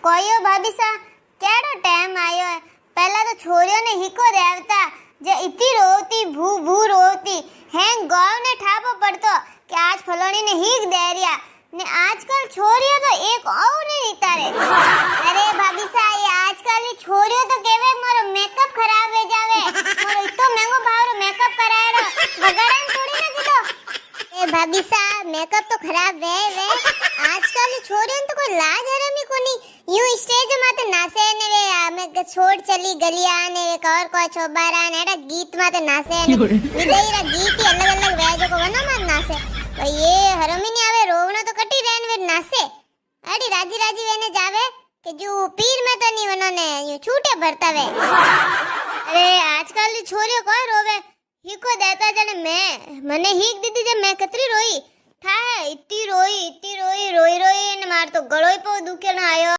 કોયો ભાભી સા કેડો ટાઈમ આયો है पहला तो छोरियों ने हिको देवता जे इतनी रोती भू भू रोती हैं गांव ने ठापो पड़तो कि आज फलोनी ने हीक दे रिया ने आजकल छोरियों तो एक और नहीं नितारे। अरे भाभी सा ये आजकल की छोरियों तो केवे मारो मेकअप खराब हो जावे मारो इतो महंगो भाव मेकअप करायड़ो बगाड़न थोड़ी ना कीधो। ए भाभी सा मेकअप तो खराब वे आजकल की छोरियों तो कोई लाज हरम ही कोनी यूं स्टेज माते नाचे ने वे आमे छोड़ चली गलिया ने वे कवर को छोबारा ने एड़ा गीत माते नाचे ने विदेईरा गीत ही अलग अलग वेजो को वना मात नाचे तो ये हरमी ने आवे रोवणो तो कटी रेन वे नाचे अड़ी राजी राजी वेने जावे कि जो पीर में तो नहीं वनो ने यूं छूटे भरता वे। अरे आजकल की छोरियो कोई रोवे हीको देता जने मैं मने हीक दीदी जब मैं कतरी रोई था इतनी रोई रोई ने मार तो गळोई पे दुखे ना आयो।